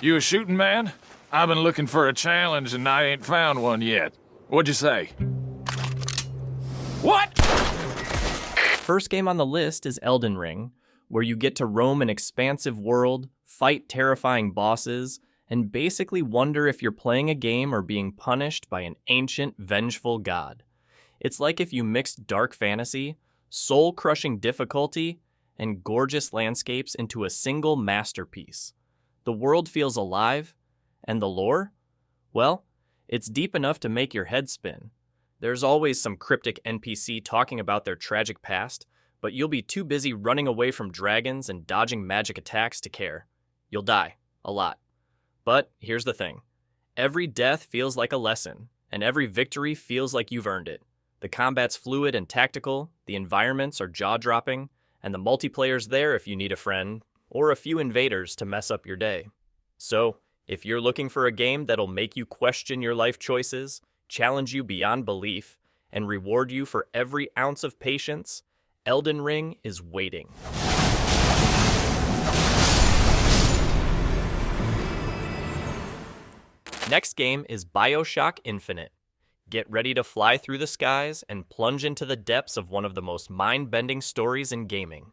You a shooting man? I've been looking for a challenge and I ain't found one yet. What'd you say? What? First game on the list is Elden Ring, where you get to roam an expansive world, fight terrifying bosses, and basically wonder if you're playing a game or being punished by an ancient, vengeful god. It's like if you mixed dark fantasy, soul-crushing difficulty, and gorgeous landscapes into a single masterpiece. The world feels alive, and the lore? Well, it's deep enough to make your head spin. There's always some cryptic NPC talking about their tragic past, but you'll be too busy running away from dragons and dodging magic attacks to care. You'll die, a lot. But here's the thing. Every death feels like a lesson, and every victory feels like you've earned it. The combat's fluid and tactical, the environments are jaw-dropping, and the multiplayer's there if you need a friend, or a few invaders to mess up your day. So, if you're looking for a game that'll make you question your life choices, challenge you beyond belief, and reward you for every ounce of patience, Elden Ring is waiting. Next game is Bioshock Infinite. Get ready to fly through the skies and plunge into the depths of one of the most mind-bending stories in gaming.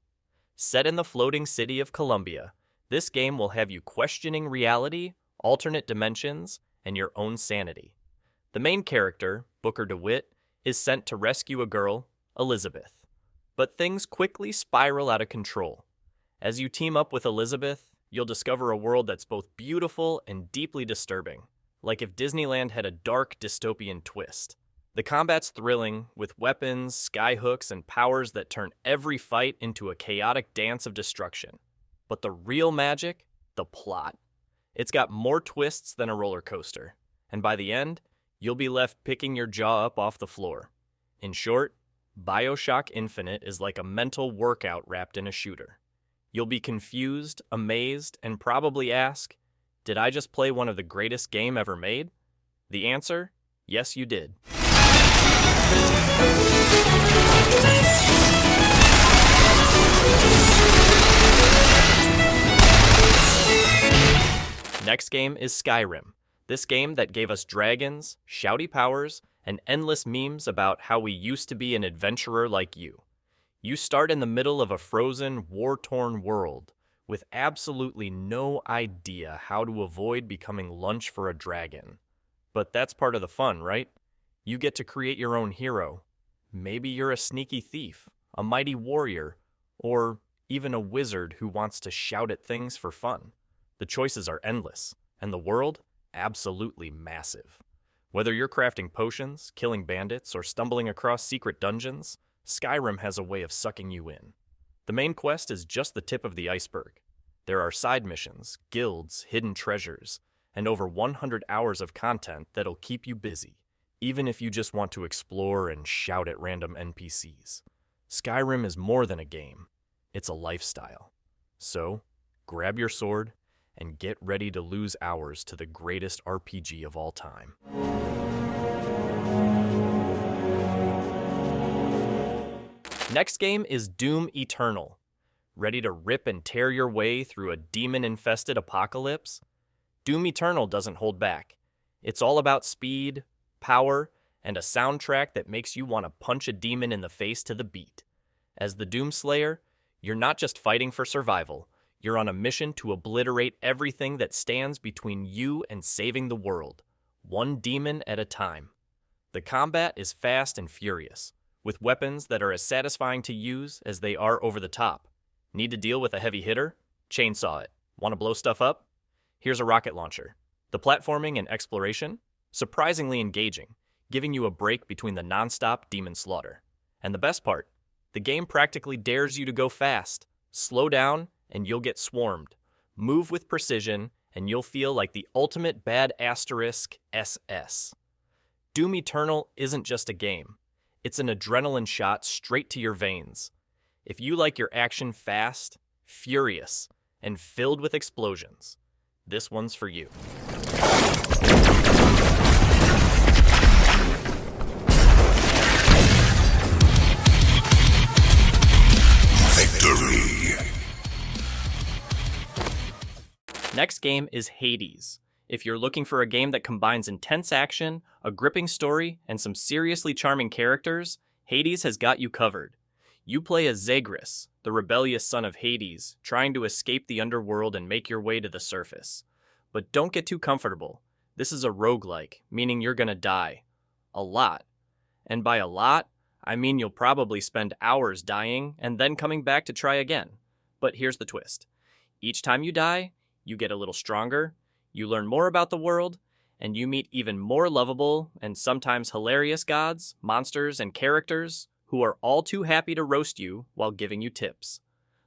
Set in the floating city of Columbia, this game will have you questioning reality, alternate dimensions, and your own sanity. The main character, Booker DeWitt, is sent to rescue a girl, Elizabeth. But things quickly spiral out of control. As you team up with Elizabeth, you'll discover a world that's both beautiful and deeply disturbing, like if Disneyland had a dark dystopian twist. The combat's thrilling, with weapons, skyhooks, and powers that turn every fight into a chaotic dance of destruction. But the real magic? The plot. It's got more twists than a roller coaster, and by the end, you'll be left picking your jaw up off the floor. In short, Bioshock Infinite is like a mental workout wrapped in a shooter. You'll be confused, amazed, and probably ask, did I just play one of the greatest game ever made? The answer? Yes, you did. Next game is Skyrim. This game that gave us dragons, shouty powers, and endless memes about how we used to be an adventurer like you. You start in the middle of a frozen, war-torn world, with absolutely no idea how to avoid becoming lunch for a dragon. But that's part of the fun, right? You get to create your own hero. Maybe you're a sneaky thief, a mighty warrior, or even a wizard who wants to shout at things for fun. The choices are endless, and the world, absolutely massive. Whether you're crafting potions, killing bandits, or stumbling across secret dungeons, Skyrim has a way of sucking you in. The main quest is just the tip of the iceberg. There are side missions, guilds, hidden treasures, and over 100 hours of content that'll keep you busy, even if you just want to explore and shout at random NPCs. Skyrim is more than a game. It's a lifestyle. So, grab your sword and get ready to lose hours to the greatest RPG of all time. Next game is Doom Eternal. Ready to rip and tear your way through a demon-infested apocalypse? Doom Eternal doesn't hold back. It's all about speed, power, and a soundtrack that makes you want to punch a demon in the face to the beat. As the Doom Slayer, you're not just fighting for survival, you're on a mission to obliterate everything that stands between you and saving the world, one demon at a time. The combat is fast and furious, with weapons that are as satisfying to use as they are over the top. Need to deal with a heavy hitter? Chainsaw it. Want to blow stuff up? Here's a rocket launcher. The platforming and exploration? Surprisingly engaging, giving you a break between the non-stop demon slaughter. And the best part? The game practically dares you to go fast. Slow down, and you'll get swarmed. Move with precision, and you'll feel like the ultimate bad asterisk SS. Doom Eternal isn't just a game. It's an adrenaline shot straight to your veins. If you like your action fast, furious, and filled with explosions, this one's for you. Next game is Hades. If you're looking for a game that combines intense action, a gripping story, and some seriously charming characters, Hades has got you covered. You play as Zagreus, the rebellious son of Hades, trying to escape the underworld and make your way to the surface. But don't get too comfortable. This is a roguelike, meaning you're gonna die. A lot. And by a lot, I mean you'll probably spend hours dying and then coming back to try again. But here's the twist. Each time you die, you get a little stronger, you learn more about the world, and you meet even more lovable and sometimes hilarious gods, monsters, and characters who are all too happy to roast you while giving you tips.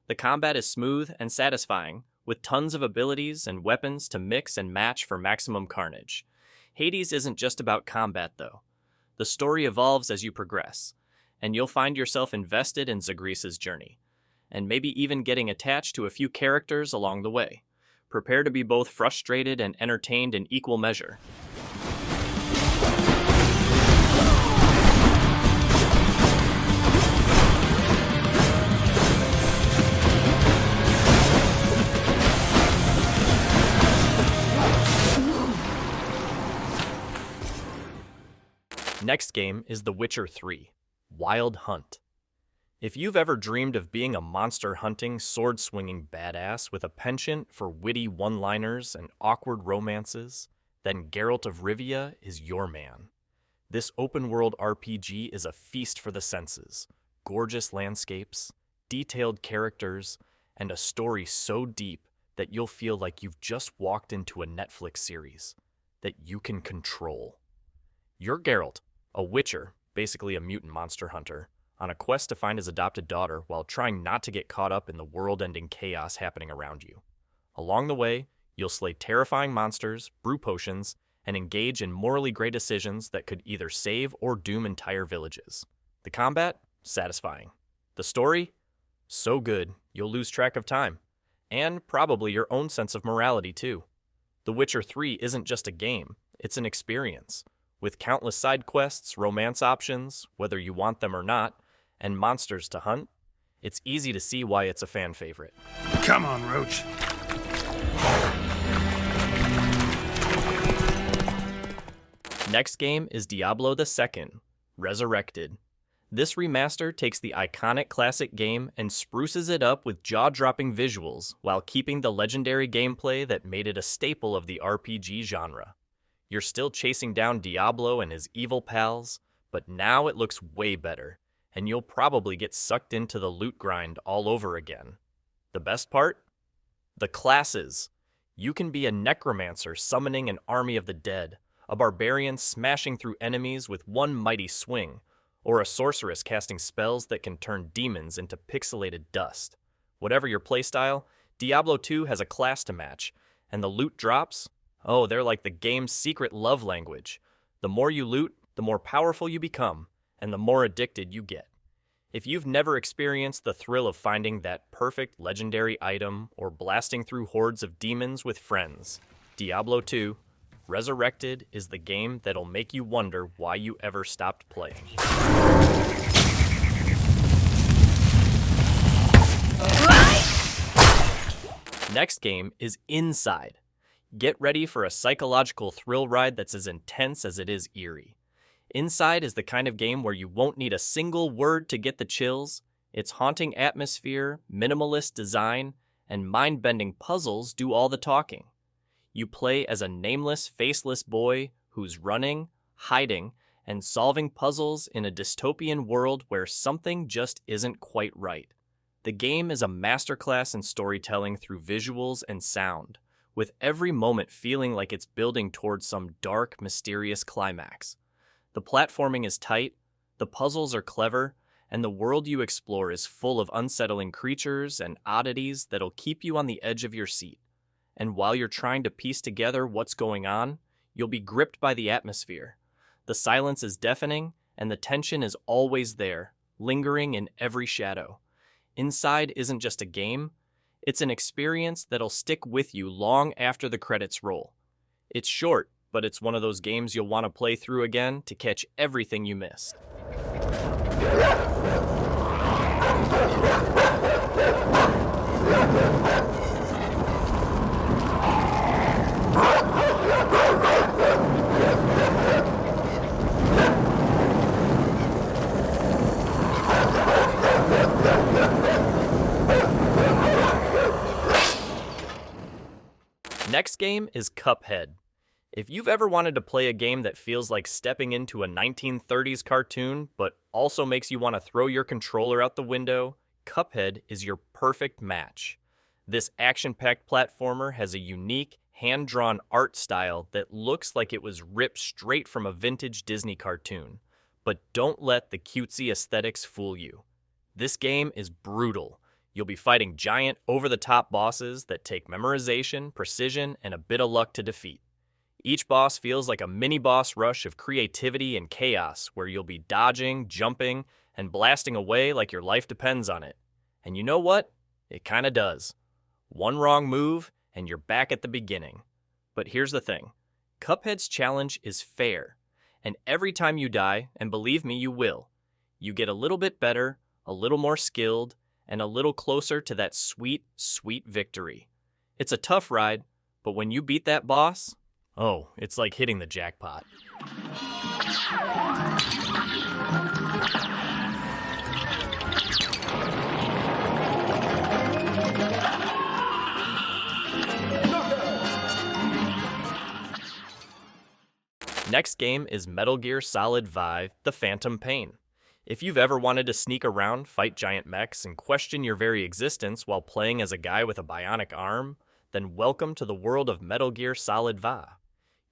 The combat is smooth and satisfying, with tons of abilities and weapons to mix and match for maximum carnage. Hades isn't just about combat, though. The story evolves as you progress, and you'll find yourself invested in Zagreus' journey, and maybe even getting attached to a few characters along the way. Prepare to be both frustrated and entertained in equal measure. Next game is The Witcher 3, Wild Hunt. If you've ever dreamed of being a monster-hunting, sword-swinging badass with a penchant for witty one-liners and awkward romances, then Geralt of Rivia is your man. This open-world RPG is a feast for the senses. Gorgeous landscapes, detailed characters, and a story so deep that you'll feel like you've just walked into a Netflix series that you can control. You're Geralt, a witcher, basically a mutant monster hunter, on a quest to find his adopted daughter while trying not to get caught up in the world-ending chaos happening around you. Along the way, you'll slay terrifying monsters, brew potions, and engage in morally gray decisions that could either save or doom entire villages. The combat? Satisfying. The story? So good, you'll lose track of time. And probably your own sense of morality, too. The Witcher 3 isn't just a game, it's an experience. With countless side quests, romance options, whether you want them or not, and monsters to hunt, it's easy to see why it's a fan favorite. Come on, Roach. Next game is Diablo II, Resurrected. This remaster takes the iconic classic game and spruces it up with jaw-dropping visuals while keeping the legendary gameplay that made it a staple of the RPG genre. You're still chasing down Diablo and his evil pals, but now it looks way better, and you'll probably get sucked into the loot grind all over again. The best part? The classes. You can be a necromancer summoning an army of the dead, a barbarian smashing through enemies with one mighty swing, or a sorceress casting spells that can turn demons into pixelated dust. Whatever your playstyle, Diablo 2 has a class to match, and the loot drops? Oh, they're like the game's secret love language. The more you loot, the more powerful you become, and the more addicted you get. If you've never experienced the thrill of finding that perfect legendary item or blasting through hordes of demons with friends, Diablo 2, Resurrected is the game that'll make you wonder why you ever stopped playing. Next game is Inside. Get ready for a psychological thrill ride that's as intense as it is eerie. Inside is the kind of game where you won't need a single word to get the chills. Its haunting atmosphere, minimalist design, and mind-bending puzzles do all the talking. You play as a nameless, faceless boy who's running, hiding, and solving puzzles in a dystopian world where something just isn't quite right. The game is a masterclass in storytelling through visuals and sound, with every moment feeling like it's building towards some dark, mysterious climax. The platforming is tight, the puzzles are clever, and the world you explore is full of unsettling creatures and oddities that'll keep you on the edge of your seat. And while you're trying to piece together what's going on, you'll be gripped by the atmosphere. The silence is deafening, and the tension is always there, lingering in every shadow. Inside isn't just a game, it's an experience that'll stick with you long after the credits roll. It's short, but it's one of those games you'll want to play through again to catch everything you missed. Next game is Cuphead. If you've ever wanted to play a game that feels like stepping into a 1930s cartoon, but also makes you want to throw your controller out the window, Cuphead is your perfect match. This action-packed platformer has a unique, hand-drawn art style that looks like it was ripped straight from a vintage Disney cartoon. But don't let the cutesy aesthetics fool you. This game is brutal. You'll be fighting giant, over-the-top bosses that take memorization, precision, and a bit of luck to defeat. Each boss feels like a mini-boss rush of creativity and chaos where you'll be dodging, jumping, and blasting away like your life depends on it. And you know what? It kinda does. One wrong move, and you're back at the beginning. But here's the thing. Cuphead's challenge is fair. And every time you die, and believe me, you will, you get a little bit better, a little more skilled, and a little closer to that sweet, sweet victory. It's a tough ride, but when you beat that boss, oh, it's like hitting the jackpot. Next game is Metal Gear Solid V: The Phantom Pain. If you've ever wanted to sneak around, fight giant mechs, and question your very existence while playing as a guy with a bionic arm, then welcome to the world of Metal Gear Solid V.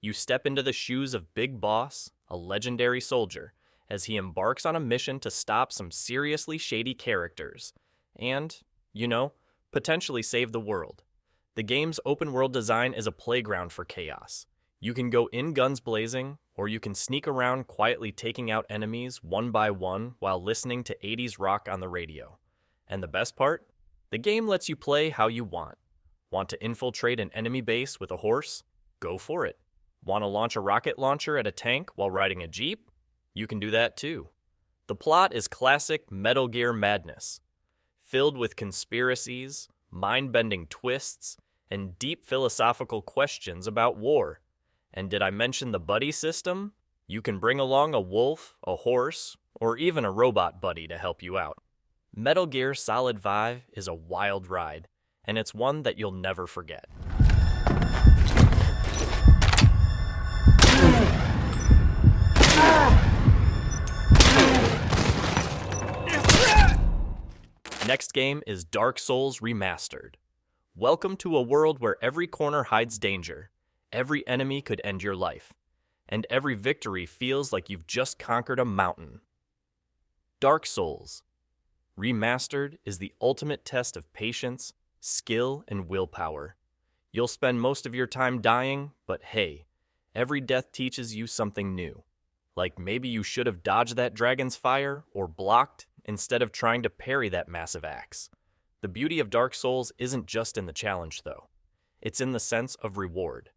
You step into the shoes of Big Boss, a legendary soldier, as he embarks on a mission to stop some seriously shady characters, and, potentially save the world. The game's open-world design is a playground for chaos. You can go in guns blazing, or you can sneak around quietly taking out enemies one by one while listening to 80s rock on the radio. And the best part? The game lets you play how you want. Want to infiltrate an enemy base with a horse? Go for it. Want to launch a rocket launcher at a tank while riding a jeep? You can do that too. The plot is classic Metal Gear madness, filled with conspiracies, mind-bending twists, and deep philosophical questions about war. And did I mention the buddy system? You can bring along a wolf, a horse, or even a robot buddy to help you out. Metal Gear Solid V is a wild ride, and it's one that you'll never forget. Next game is Dark Souls Remastered. Welcome to a world where every corner hides danger. Every enemy could end your life, and every victory feels like you've just conquered a mountain. Dark Souls Remastered is the ultimate test of patience, skill, and willpower. You'll spend most of your time dying, but hey, every death teaches you something new. Like maybe you should have dodged that dragon's fire or blocked instead of trying to parry that massive axe. The beauty of Dark Souls isn't just in the challenge, though. It's in the sense of reward.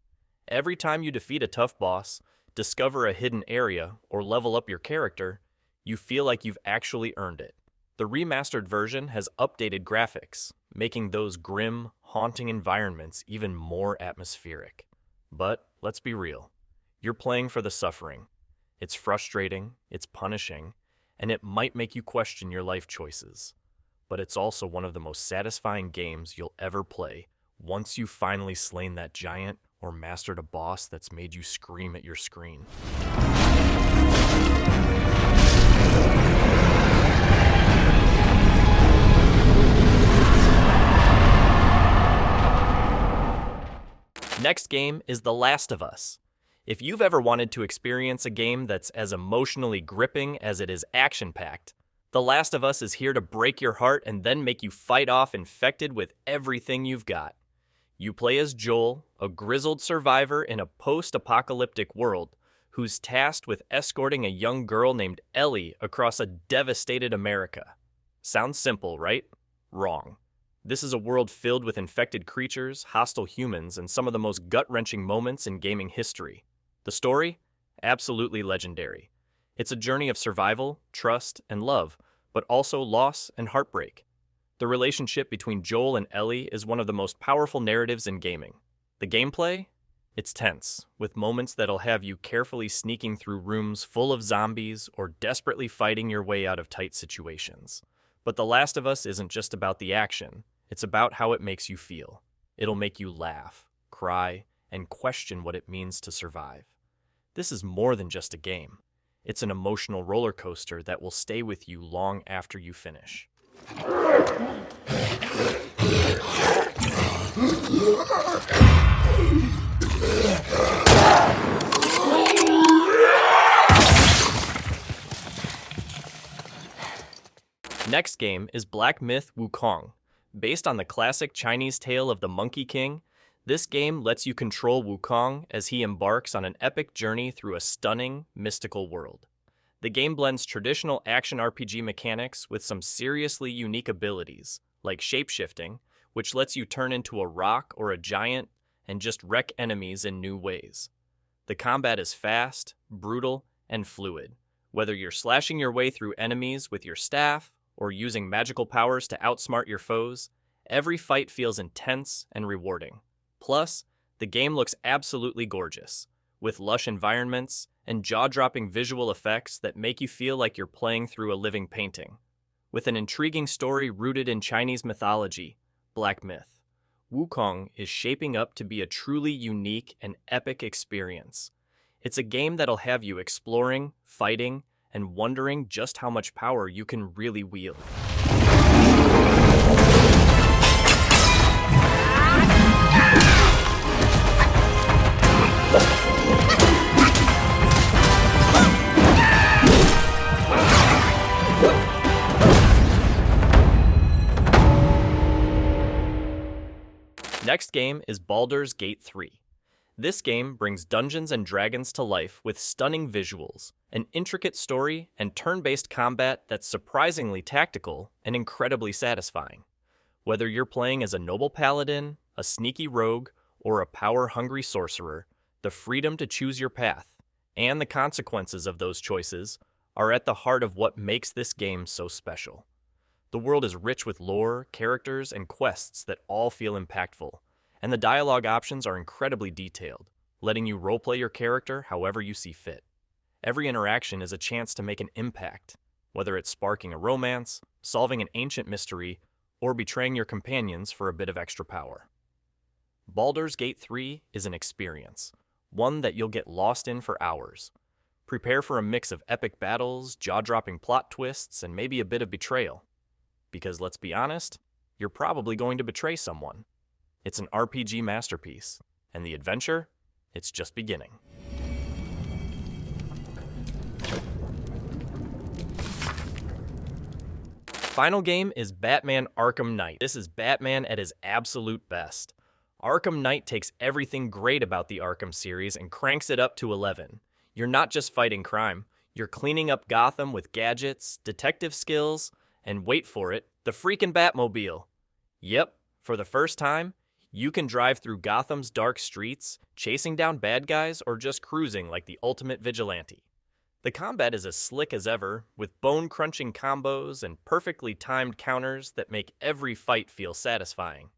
Every time you defeat a tough boss, discover a hidden area, or level up your character, you feel like you've actually earned it. The remastered version has updated graphics, making those grim, haunting environments even more atmospheric. But let's be real. You're playing for the suffering. It's frustrating, it's punishing, and it might make you question your life choices. But it's also one of the most satisfying games you'll ever play once you've finally slain that giant or mastered a boss that's made you scream at your screen. Next game is The Last of Us. If you've ever wanted to experience a game that's as emotionally gripping as it is action-packed, The Last of Us is here to break your heart and then make you fight off infected with everything you've got. You play as Joel, a grizzled survivor in a post-apocalyptic world who's tasked with escorting a young girl named Ellie across a devastated America. Sounds simple, right? Wrong. This is a world filled with infected creatures, hostile humans, and some of the most gut-wrenching moments in gaming history. The story? Absolutely legendary. It's a journey of survival, trust, and love, but also loss and heartbreak. The relationship between Joel and Ellie is one of the most powerful narratives in gaming. The gameplay? It's tense, with moments that'll have you carefully sneaking through rooms full of zombies or desperately fighting your way out of tight situations. But The Last of Us isn't just about the action, it's about how it makes you feel. It'll make you laugh, cry, and question what it means to survive. This is more than just a game. It's an emotional roller coaster that will stay with you long after you finish. Next game is Black Myth: Wukong. Based on the classic Chinese tale of the Monkey King, this game lets you control Wukong as he embarks on an epic journey through a stunning, mystical world. The game blends traditional action RPG mechanics with some seriously unique abilities, like shapeshifting, which lets you turn into a rock or a giant and just wreck enemies in new ways. The combat is fast, brutal, and fluid. Whether you're slashing your way through enemies with your staff or using magical powers to outsmart your foes, every fight feels intense and rewarding. Plus, the game looks absolutely gorgeous, with lush environments and jaw-dropping visual effects that make you feel like you're playing through a living painting. With an intriguing story rooted in Chinese mythology, Black Myth, Wukong is shaping up to be a truly unique and epic experience. It's a game that'll have you exploring, fighting, and wondering just how much power you can really wield. Next game is Baldur's Gate 3. This game brings Dungeons and Dragons to life with stunning visuals, an intricate story, and turn-based combat that's surprisingly tactical and incredibly satisfying. Whether you're playing as a noble paladin, a sneaky rogue, or a power-hungry sorcerer, the freedom to choose your path, and the consequences of those choices, are at the heart of what makes this game so special. The world is rich with lore, characters, and quests that all feel impactful, and the dialogue options are incredibly detailed, letting you roleplay your character however you see fit. Every interaction is a chance to make an impact, whether it's sparking a romance, solving an ancient mystery, or betraying your companions for a bit of extra power. Baldur's Gate 3 is an experience, one that you'll get lost in for hours. Prepare for a mix of epic battles, jaw-dropping plot twists, and maybe a bit of betrayal. Because let's be honest, you're probably going to betray someone. It's an RPG masterpiece, and the adventure, it's just beginning. Final game is Batman Arkham Knight. This is Batman at his absolute best. Arkham Knight takes everything great about the Arkham series and cranks it up to 11. You're not just fighting crime, you're cleaning up Gotham with gadgets, detective skills, and wait for it, the freaking Batmobile. Yep, for the first time, you can drive through Gotham's dark streets, chasing down bad guys, or just cruising like the ultimate vigilante. The combat is as slick as ever, with bone-crunching combos and perfectly timed counters that make every fight feel satisfying.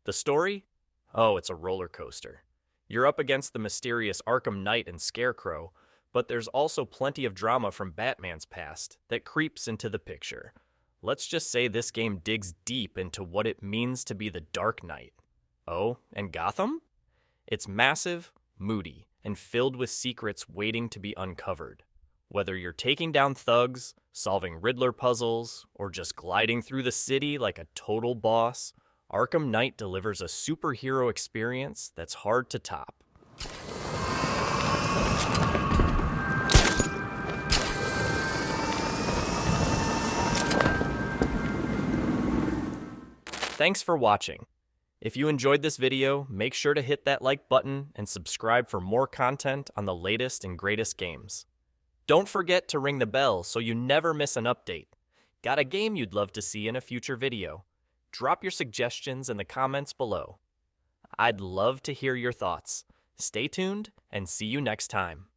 The story? Oh, it's a roller coaster. You're up against the mysterious Arkham Knight and Scarecrow, but there's also plenty of drama from Batman's past that creeps into the picture. Let's just say this game digs deep into what it means to be the Dark Knight. Oh, and Gotham? It's massive, moody, and filled with secrets waiting to be uncovered. Whether you're taking down thugs, solving Riddler puzzles, or just gliding through the city like a total boss, Arkham Knight delivers a superhero experience that's hard to top. Thanks for watching. If you enjoyed this video, make sure to hit that like button and subscribe for more content on the latest and greatest games. Don't forget to ring the bell so you never miss an update. Got a game you'd love to see in a future video? Drop your suggestions in the comments below. I'd love to hear your thoughts. Stay tuned and see you next time.